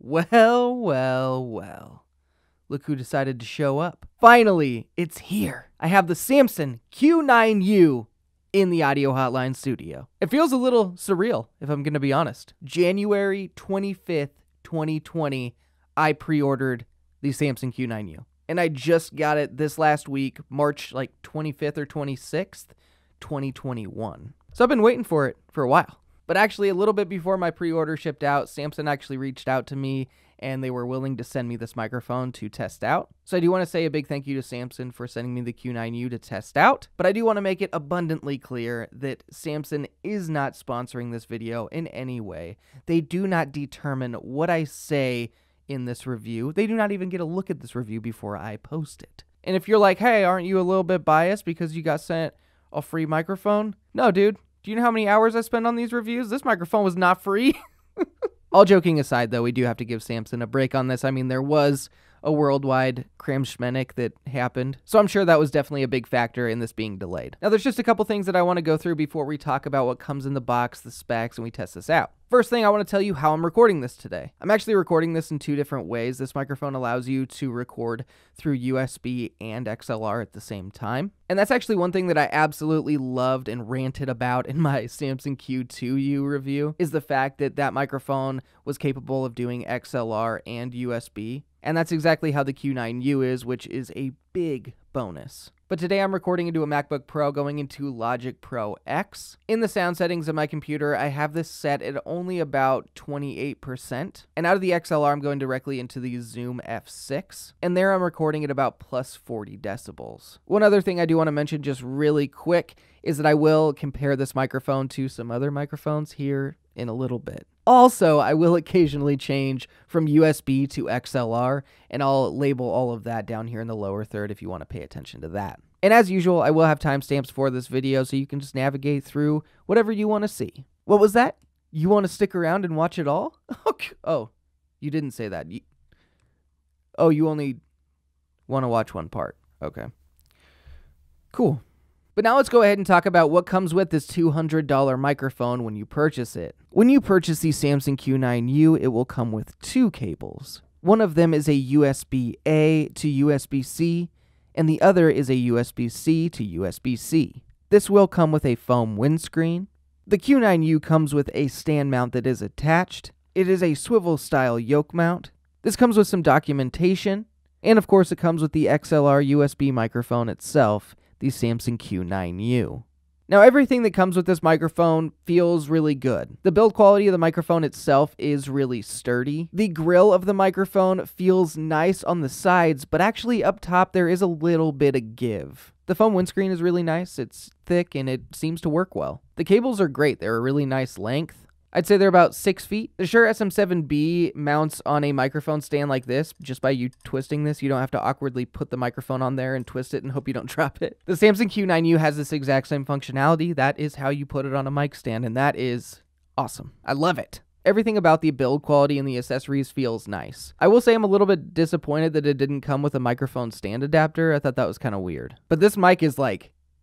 Well, well, well. Look who decided to show up. Finally, it's here. I have the Samson Q9U in the Audio Hotline Studio. It feels a little surreal, if I'm going to be honest. January 25th, 2020, I pre-ordered the Samson Q9U. And I just got it this last week, March 25th or 26th, 2021. So I've been waiting for it for a while. But actually, a little bit before my pre-order shipped out, Samson actually reached out to me and they were willing to send me this microphone to test out. So I do want to say a big thank you to Samson for sending me the Q9U to test out. But I do want to make it abundantly clear that Samson is not sponsoring this video in any way. They do not determine what I say in this review. They do not even get a look at this review before I post it. And if you're like, hey, aren't you a little bit biased because you got sent a free microphone? No, dude. Do you know how many hours I spent on these reviews? This microphone was not free. All joking aside, though, we do have to give Samson a break on this. I mean, there was a worldwide Kramschmenik that happened, so I'm sure that was definitely a big factor in this being delayed. Now, there's just a couple things that I want to go through before we talk about what comes in the box, the specs, and we test this out. First thing, I want to tell you how I'm recording this today. I'm actually recording this in two different ways. This microphone allows you to record through USB and XLR at the same time. And that's actually one thing that I absolutely loved and ranted about in my Samson Q2U review, is the fact that that microphone was capable of doing XLR and USB. And that's exactly how the Q9U is, which is a big bonus. But today I'm recording into a MacBook Pro going into Logic Pro X. In the sound settings of my computer, I have this set at only about 28%. And out of the XLR, I'm going directly into the Zoom F6. And there I'm recording at about plus 40 decibels. One other thing I do want to mention just really quick is that I will compare this microphone to some other microphones here in a little bit. Also, I will occasionally change from USB to XLR, and I'll label all of that down here in the lower third if you want to pay attention to that. And as usual, I will have timestamps for this video, so you can just navigate through whatever you want to see. What was that? You want to stick around and watch it all? Oh, you didn't say that. Oh, you only want to watch one part. Okay. Cool. But now let's go ahead and talk about what comes with this $200 microphone when you purchase it. When you purchase the Samson Q9U, it will come with two cables. One of them is a USB-A to USB-C, and the other is a USB-C to USB-C. This will come with a foam windscreen. The Q9U comes with a stand mount that is attached. It is a swivel-style yoke mount. This comes with some documentation, and of course it comes with the XLR USB microphone itself, the Samson Q9U. Now, everything that comes with this microphone feels really good. The build quality of the microphone itself is really sturdy. The grill of the microphone feels nice on the sides, but actually up top there is a little bit of give. The foam windscreen is really nice. It's thick and it seems to work well. The cables are great. They're a really nice length. I'd say they're about 6 feet. The Shure SM7B mounts on a microphone stand like this. Just by you twisting this, you don't have to awkwardly put the microphone on there and twist it and hope you don't drop it. The Samson Q9U has this exact same functionality. That is how you put it on a mic stand, and that is awesome. I love it. Everything about the build quality and the accessories feels nice. I will say I'm a little bit disappointed that it didn't come with a microphone stand adapter. I thought that was kind of weird. But this mic is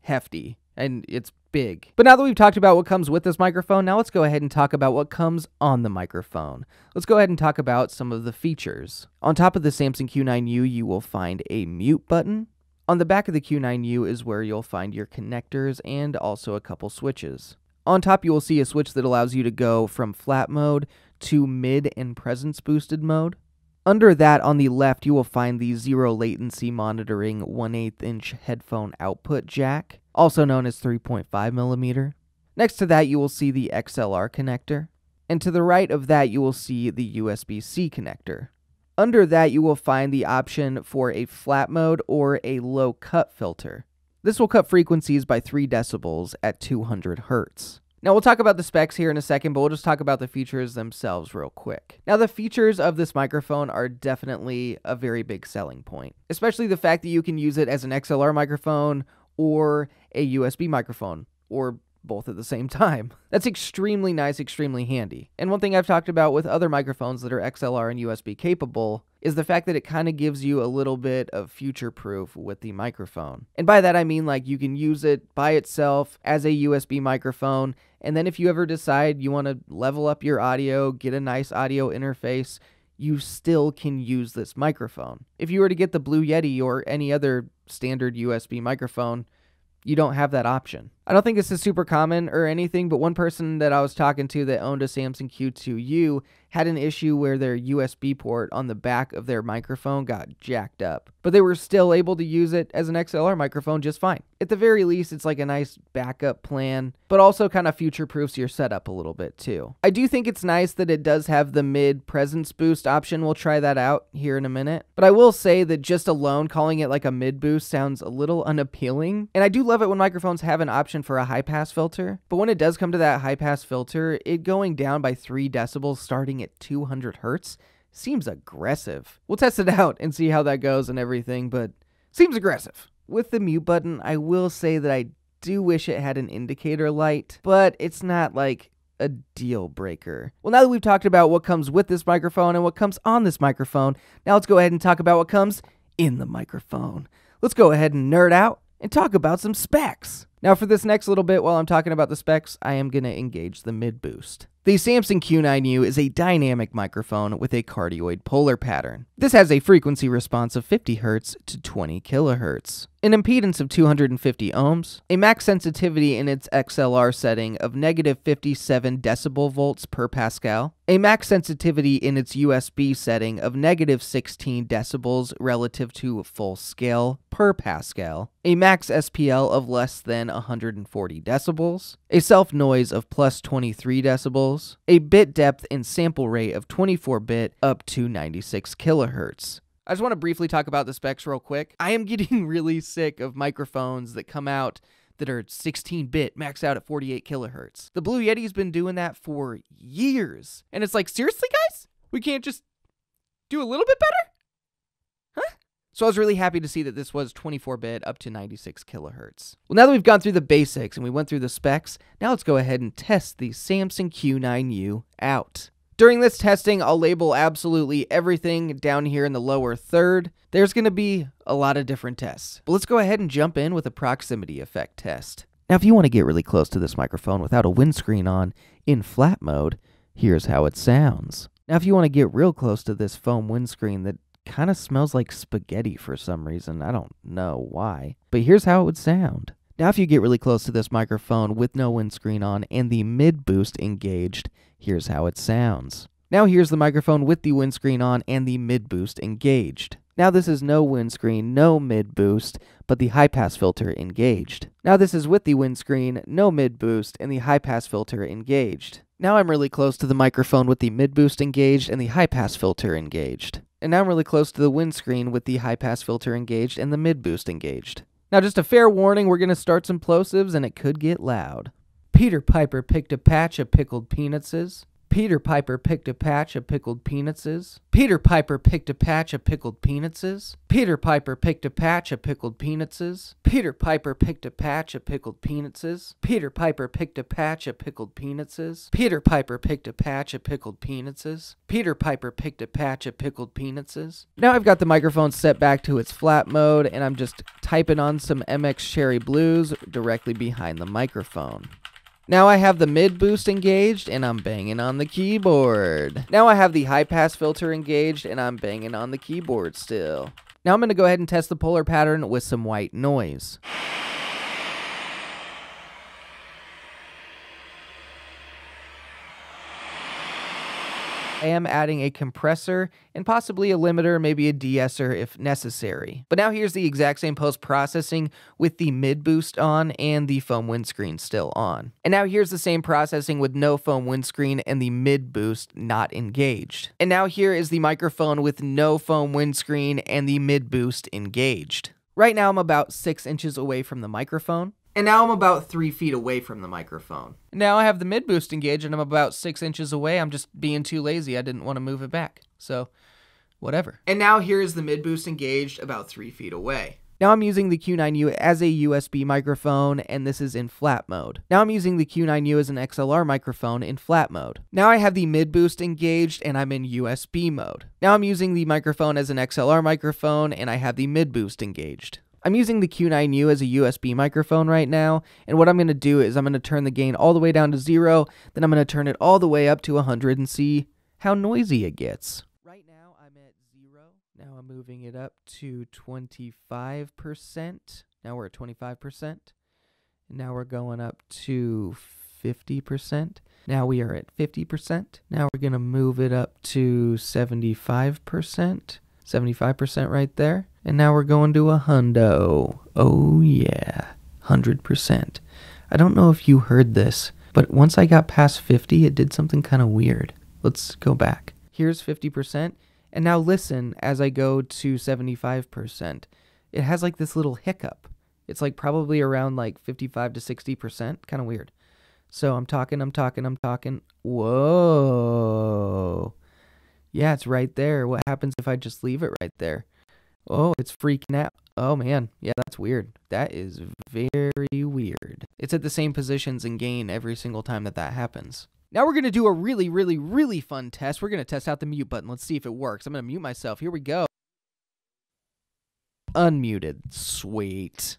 hefty, and it's big. But now that we've talked about what comes with this microphone, now let's go ahead and talk about what comes on the microphone. Let's go ahead and talk about some of the features. On top of the Samson Q9U, you will find a mute button. On the back of the Q9U is where you'll find your connectors and also a couple switches. On top, you will see a switch that allows you to go from flat mode to mid and presence boosted mode. Under that, on the left, you will find the zero latency monitoring 1/8 inch headphone output jack, also known as 3.5mm. Next to that, you will see the XLR connector. And to the right of that, you will see the USB-C connector. Under that, you will find the option for a flat mode or a low cut filter. This will cut frequencies by 3 decibels at 200 hertz. Now, we'll talk about the specs here in a second, but we'll just talk about the features themselves real quick. Now, the features of this microphone are definitely a very big selling point, especially the fact that you can use it as an XLR microphone or a USB microphone, or both at the same time. That's extremely nice, extremely handy. And one thing I've talked about with other microphones that are XLR and USB capable is the fact that it kind of gives you a little bit of future proof with the microphone. And by that I mean you can use it by itself as a USB microphone, and then if you ever decide you want to level up your audio, get a nice audio interface, you still can use this microphone. If you were to get the Blue Yeti or any other standard USB microphone, you don't have that option. I don't think this is super common or anything, but one person that I was talking to that owned a Samson Q2U had an issue where their USB port on the back of their microphone got jacked up, but they were still able to use it as an XLR microphone just fine. At the very least, it's like a nice backup plan, but also kind of future-proofs your setup a little bit too. I do think it's nice that it does have the mid presence boost option. We'll try that out here in a minute, but I will say that just alone calling it like a mid boost sounds a little unappealing, and I do love it when microphones have an option for a high pass filter, but when it does come to that high pass filter, it going down by 3 decibels starting at 200 hertz seems aggressive. We'll test it out and see how that goes and everything, but seems aggressive. With the mute button, I will say that I do wish it had an indicator light, but it's not like a deal breaker. Well, now that we've talked about what comes with this microphone and what comes on this microphone, now let's go ahead and talk about what comes in the microphone. Let's go ahead and nerd out and talk about some specs. Now for this next little bit while I'm talking about the specs, I am going to engage the mid boost. The Samson Q9U is a dynamic microphone with a cardioid polar pattern. This has a frequency response of 50 Hz to 20 kHz, an impedance of 250 ohms, a max sensitivity in its XLR setting of -57 decibel volts per pascal, a max sensitivity in its USB setting of -16 decibels relative to full scale per pascal, a max SPL of less than 140 decibels, a self noise of +23 decibels, a bit depth and sample rate of 24-bit up to 96 kilohertz. I just want to briefly talk about the specs real quick. I am getting really sick of microphones that come out that are 16-bit, max out at 48 kilohertz. The Blue Yeti's been doing that for years. And it's like, seriously, guys? We can't just do a little bit better? Huh? So I was really happy to see that this was 24-bit up to 96 kilohertz. Well, now that we've gone through the basics and we went through the specs, now let's go ahead and test the Samson Q9U out. During this testing, I'll label absolutely everything down here in the lower third. There's going to be a lot of different tests. But let's go ahead and jump in with a proximity effect test. Now, if you want to get really close to this microphone without a windscreen on in flat mode, here's how it sounds. Now, if you want to get real close to this foam windscreen that kind of smells like spaghetti for some reason, I don't know why, but here's how it would sound. Now, if you get really close to this microphone with no windscreen on and the mid boost engaged, here's how it sounds. Now here's the microphone with the windscreen on and the mid boost engaged. Now this is no windscreen, no mid boost, but the high pass filter engaged. Now this is with the windscreen, no mid boost, and the high pass filter engaged. Now I'm really close to the microphone with the mid boost engaged and the high pass filter engaged. And now I'm really close to the windscreen with the high pass filter engaged and the mid boost engaged. Now just a fair warning, we're going to start some plosives and it could get loud. Peter Piper picked a patch of pickled peanuts. Peter Piper picked a patch of pickled peanuts. Peter Piper picked a patch of pickled peanuts. Peter Piper picked a patch of pickled peanuts. Peter Piper picked a patch of pickled peanuts. Peter Piper picked a patch of pickled peanuts. Peter Piper picked a patch of pickled peanuts. Peter Piper picked a patch of pickled peanuts. Now I've got the microphone set back to its flat mode and I'm just typing on some MX Cherry Blues directly behind the microphone. Now I have the mid boost engaged and I'm banging on the keyboard. Now I have the high pass filter engaged and I'm banging on the keyboard still. Now I'm going to go ahead and test the polar pattern with some white noise. I am adding a compressor and possibly a limiter, maybe a de-esser if necessary. But now here's the exact same post-processing with the mid-boost on and the foam windscreen still on. And now here's the same processing with no foam windscreen and the mid-boost not engaged. And now here is the microphone with no foam windscreen and the mid-boost engaged. Right now I'm about 6 inches away from the microphone. And now I'm about 3 feet away from the microphone. Now I have the mid boost engaged and I'm about 6 inches away. I'm just being too lazy. I didn't want to move it back. So, whatever. And now here is the mid boost engaged about 3 feet away. Now I'm using the Q9U as a USB microphone and this is in flat mode. Now I'm using the Q9U as an XLR microphone in flat mode. Now I have the mid boost engaged and I'm in USB mode. Now I'm using the microphone as an XLR microphone and I have the mid boost engaged. I'm using the Q9U as a USB microphone right now, and what I'm going to do is I'm going to turn the gain all the way down to 0, then I'm going to turn it all the way up to 100 and see how noisy it gets. Right now, I'm at 0. Now I'm moving it up to 25%. Now we're at 25%. Now we're going up to 50%. Now we are at 50%. Now we're going to move it up to 75%. 75% right there. And now we're going to a hundo. Oh yeah, 100%. I don't know if you heard this, but once I got past 50, it did something kind of weird. Let's go back. Here's 50%. And now listen as I go to 75%. It has like this little hiccup. It's like probably around like 55 to 60%. Kind of weird. So I'm talking. Whoa. Yeah, it's right there. What happens if I just leave it right there? Oh, it's freaking out. Oh man, yeah, that's weird. That is very weird. It's at the same positions and gain every single time that happens. Now we're going to do a really, really, really fun test. We're going to test out the mute button. Let's see if it works. I'm going to mute myself. Here we go. Unmuted. Sweet.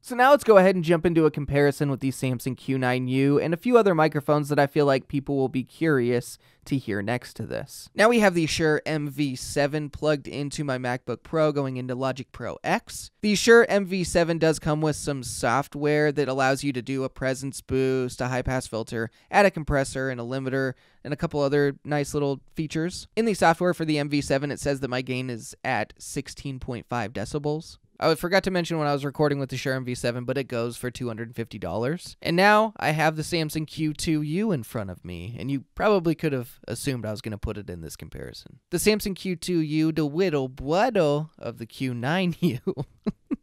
So now let's go ahead and jump into a comparison with the Samson Q9U and a few other microphones that I feel like people will be curious to hear next to this. Now we have the Shure MV7 plugged into my MacBook Pro going into Logic Pro X. The Shure MV7 does come with some software that allows you to do a presence boost, a high pass filter, add a compressor and a limiter, and a couple other nice little features. In the software for the MV7, it says that my gain is at 16.5 decibels. I forgot to mention when I was recording with the Shure MV7, but it goes for $250. And now I have the Samson Q2U in front of me, and you probably could have assumed I was going to put it in this comparison. The Samson Q2U, the whittle bwaddle of the Q9U,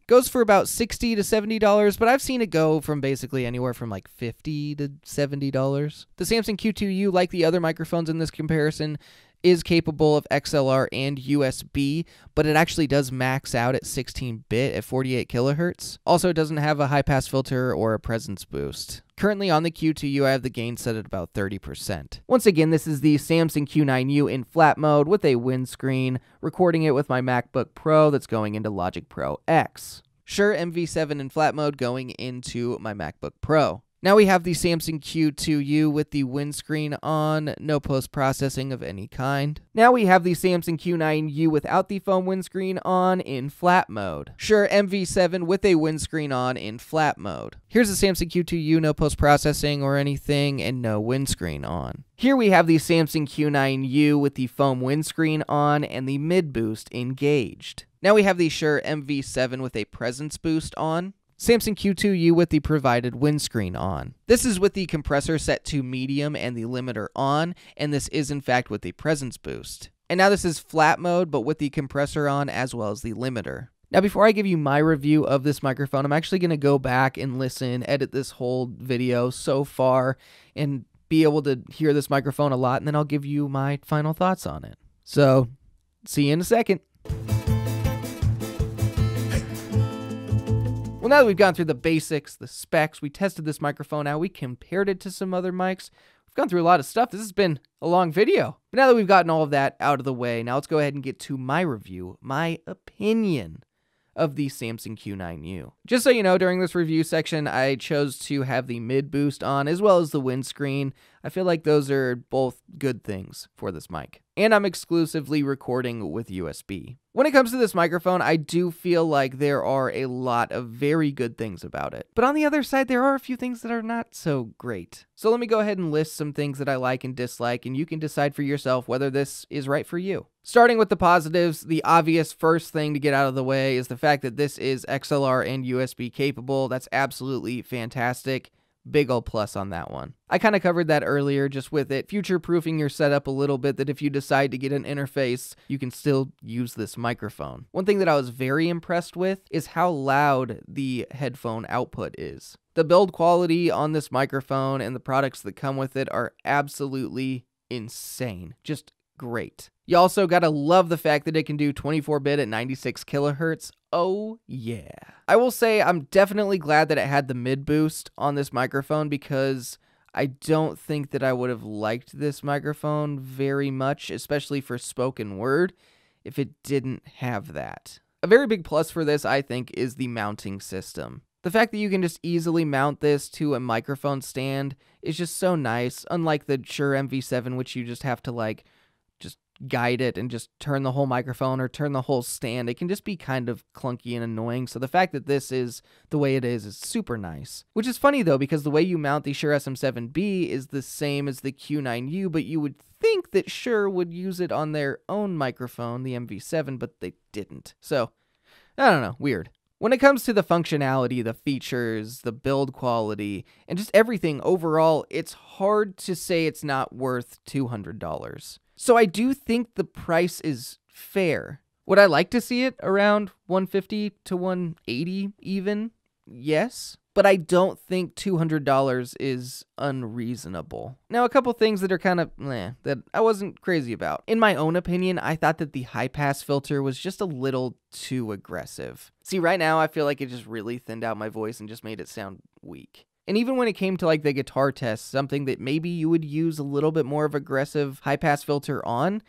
goes for about $60 to $70, but I've seen it go from basically anywhere from like $50 to $70. The Samson Q2U, like the other microphones in this comparison, is capable of XLR and USB, but it actually does max out at 16-bit at 48 kilohertz. Also, it doesn't have a high-pass filter or a presence boost. Currently on the Q2U, I have the gain set at about 30%. Once again, this is the Samson Q9U in flat mode with a windscreen, recording it with my MacBook Pro that's going into Logic Pro X. Shure MV7 in flat mode going into my MacBook Pro. Now we have the Samson Q2U with the windscreen on, no post-processing of any kind. Now we have the Samson Q9U without the foam windscreen on in flat mode. Shure MV7 with a windscreen on in flat mode. Here's the Samson Q2U, no post-processing or anything, and no windscreen on. Here we have the Samson Q9U with the foam windscreen on and the mid-boost engaged. Now we have the Shure MV7 with a presence boost on. Samson Q2U with the provided windscreen on. This is with the compressor set to medium and the limiter on, and this is in fact with the presence boost. And now this is flat mode, but with the compressor on as well as the limiter. Now before I give you my review of this microphone, I'm actually going to go back and listen, edit this whole video so far, and be able to hear this microphone a lot, and then I'll give you my final thoughts on it. So, see you in a second. Well, now that we've gone through the basics, the specs, we tested this microphone out, we compared it to some other mics, we've gone through a lot of stuff. This has been a long video. But now that we've gotten all of that out of the way, now let's go ahead and get to my review, my opinion of the Samson Q9U. Just so you know, during this review section, I chose to have the mid boost on as well as the windscreen. I feel like those are both good things for this mic. And I'm exclusively recording with USB. When it comes to this microphone, I do feel like there are a lot of very good things about it. But on the other side, there are a few things that are not so great. So let me go ahead and list some things that I like and dislike, and you can decide for yourself whether this is right for you. Starting with the positives, the obvious first thing to get out of the way is the fact that this is XLR and USB capable. That's absolutely fantastic. Big ol' plus on that one. I kind of covered that earlier, just with it future-proofing your setup a little bit, that if you decide to get an interface, you can still use this microphone. One thing that I was very impressed with is how loud the headphone output is. The build quality on this microphone and the products that come with it are absolutely insane. Just great. You also gotta love the fact that it can do 24-bit at 96 kilohertz. Oh yeah. I will say I'm definitely glad that it had the mid boost on this microphone, because I don't think that I would have liked this microphone very much, especially for spoken word, if it didn't have that. A very big plus for this, I think, is the mounting system. The fact that you can just easily mount this to a microphone stand is just so nice, unlike the Shure MV7, which you just have to guide it and just turn the whole microphone or turn the whole stand. It can just be kind of clunky and annoying. So the fact that this is the way it is super nice. Which is funny though, because the way you mount the Shure SM7B is the same as the Q9U, but you would think that Shure would use it on their own microphone, the MV7, but they didn't. So, I don't know, weird. When it comes to the functionality, the features, the build quality, and just everything overall, it's hard to say it's not worth $200. So I do think the price is fair. Would I like to see it around $150 to $180 even? Yes. But I don't think $200 is unreasonable. Now, a couple things that are kind of that I wasn't crazy about. In my own opinion, I thought that the high-pass filter was just a little too aggressive. See, right now, I feel like it just really thinned out my voice and just made it sound weak. And even when it came to like the guitar test, something that maybe you would use a little bit more of aggressive high-pass filter on,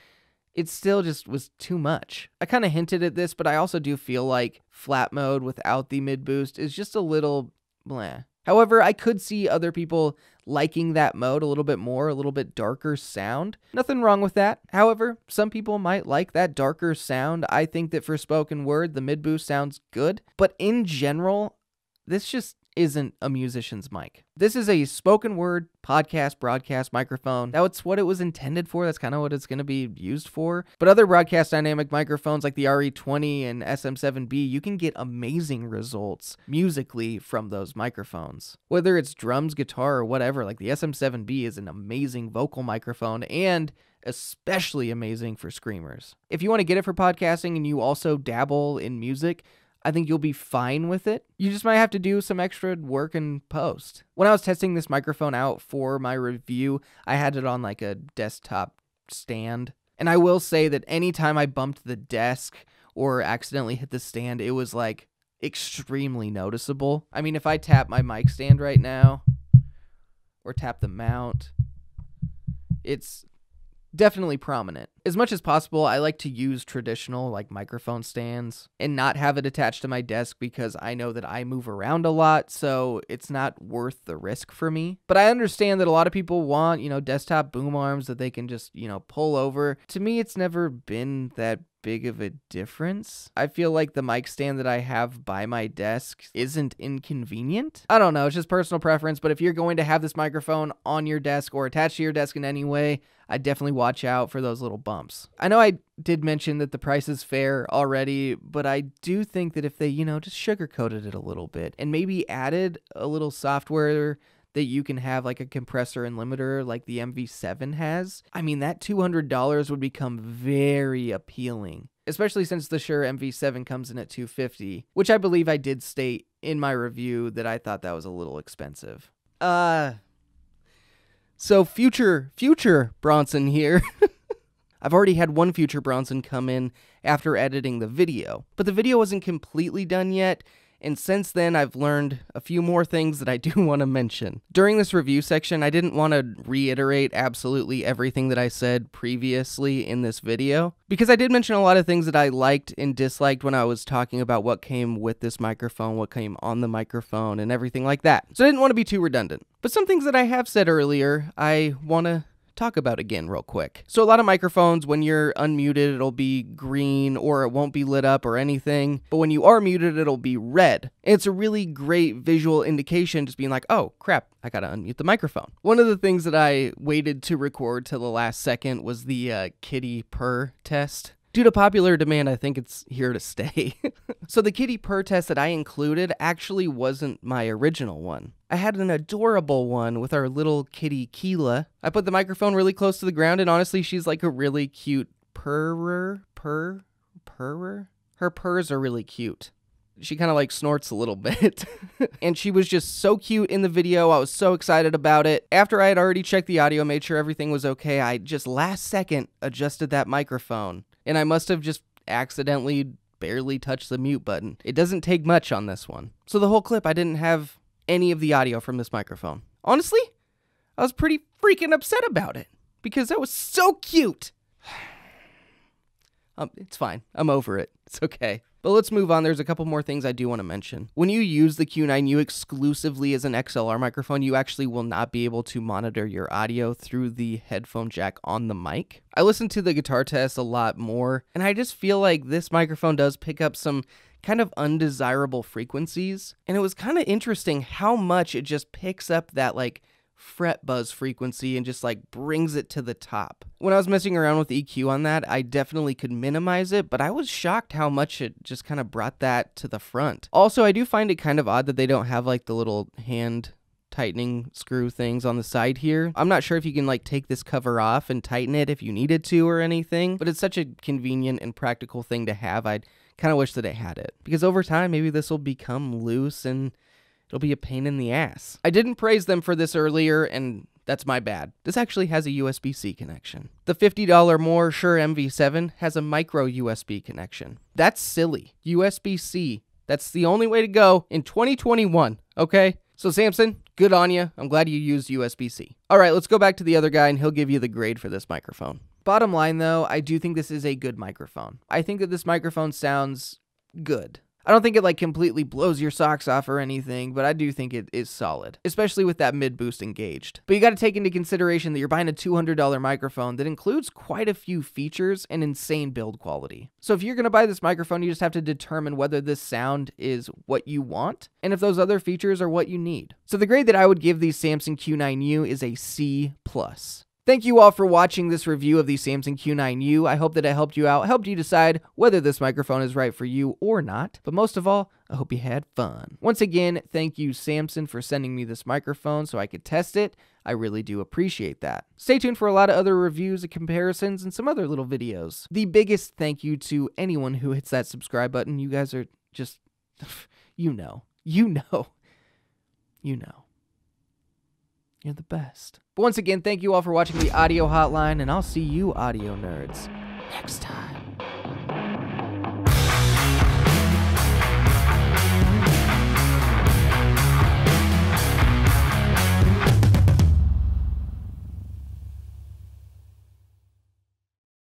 it still just was too much. I kind of hinted at this, but I also do feel like flat mode without the mid-boost is just a little blah. However, I could see other people liking that mode a little bit more, a little bit darker sound. Nothing wrong with that. However, some people might like that darker sound. I think that for spoken word, the mid-boost sounds good. But in general, this just isn't a musician's mic. This is a spoken word podcast broadcast microphone. That's what it was intended for. That's kind of what it's going to be used for. But other broadcast dynamic microphones like the RE20 and SM7B, you can get amazing results musically from those microphones. Whether it's drums, guitar, or whatever, like the SM7B is an amazing vocal microphone and especially amazing for screamers. If you want to get it for podcasting and you also dabble in music, I think you'll be fine with it. You just might have to do some extra work in post. When I was testing this microphone out for my review, I had it on like a desktop stand. And I will say that anytime I bumped the desk or accidentally hit the stand, it was like extremely noticeable. I mean, if I tap my mic stand right now or tap the mount, it's definitely prominent. As much as possible, I like to use traditional like microphone stands and not have it attached to my desk because I know that I move around a lot, so it's not worth the risk for me. But I understand that a lot of people want, desktop boom arms that they can just, pull over. To me, it's never been that big of a difference. I feel like the mic stand that I have by my desk isn't inconvenient. I don't know, it's just personal preference, but if you're going to have this microphone on your desk or attached to your desk in any way, I definitely watch out for those little bumps. I know I did mention that the price is fair already, but I do think that if they, just sugarcoated it a little bit and maybe added a little software that you can have like a compressor and limiter like the MV7 has, I mean, that $200 would become very appealing, especially since the Shure MV7 comes in at $250, which I believe I did state in my review that I thought that was a little expensive. So future Bronson here. I've already had one future Bronson come in after editing the video, but the video wasn't completely done yet. And since then, I've learned a few more things that I do want to mention. During this review section, I didn't want to reiterate absolutely everything that I said previously in this video, because I did mention a lot of things that I liked and disliked when I was talking about what came with this microphone, what came on the microphone, and everything like that. So I didn't want to be too redundant. But some things that I have said earlier, I want to talk about again real quick. So a lot of microphones, when you're unmuted, it'll be green or it won't be lit up or anything. But when you are muted, it'll be red. And it's a really great visual indication, just being like, oh crap, I gotta unmute the microphone. One of the things that I waited to record till the last second was the kitty purr test. Due to popular demand, I think it's here to stay. So the kitty purr test that I included actually wasn't my original one. I had an adorable one with our little kitty Keela. I put the microphone really close to the ground, and honestly, she's like a really cute purrer. Her purrs are really cute. She kind of like snorts a little bit. And she was just so cute in the video. I was so excited about it. After I had already checked the audio, made sure everything was okay, I just last second adjusted that microphone. And I must have just accidentally barely touched the mute button. It doesn't take much on this one. So the whole clip, I didn't have any of the audio from this microphone. Honestly, I was pretty freaking upset about it because that was so cute. It's fine. I'm over it. It's okay. But let's move on. There's a couple more things I do want to mention. When you use the Q9U exclusively as an XLR microphone, you actually will not be able to monitor your audio through the headphone jack on the mic. I listened to the guitar test a lot more, and I just feel like this microphone does pick up some kind of undesirable frequencies. And it was kind of interesting how much it just picks up that like fret buzz frequency and just like brings it to the top. When I was messing around with EQ on that, I definitely could minimize it, but I was shocked how much it just kind of brought that to the front. Also, I do find it kind of odd that they don't have like the little hand tightening screw things on the side here. I'm not sure if you can like take this cover off and tighten it if you needed to or anything, but it's such a convenient and practical thing to have. I'd kind of wish that it had it, because over time maybe this will become loose and it'll be a pain in the ass. I didn't praise them for this earlier, and that's my bad. This actually has a USB-C connection. The $50 more Shure MV7 has a micro USB connection. That's silly. USB-C. That's the only way to go in 2021, okay? So Samson, good on you. I'm glad you used USB-C. All right, let's go back to the other guy, and he'll give you the grade for this microphone. Bottom line, though, I do think this is a good microphone. I think that this microphone sounds good. I don't think it like completely blows your socks off or anything, but I do think it is solid, especially with that mid boost engaged. But you got to take into consideration that you're buying a $200 microphone that includes quite a few features and insane build quality. So if you're going to buy this microphone, you just have to determine whether this sound is what you want and if those other features are what you need. So the grade that I would give the Samson Q9U is a C+. Thank you all for watching this review of the Samson Q9U. I hope that it helped you out, helped you decide whether this microphone is right for you or not. But most of all, I hope you had fun. Once again, thank you, Samson, for sending me this microphone so I could test it. I really do appreciate that. Stay tuned for a lot of other reviews and comparisons and some other little videos. The biggest thank you to anyone who hits that subscribe button. You guys are just, you know. You're the best. But once again, thank you all for watching the Audio Hotline, and I'll see you audio nerds next time.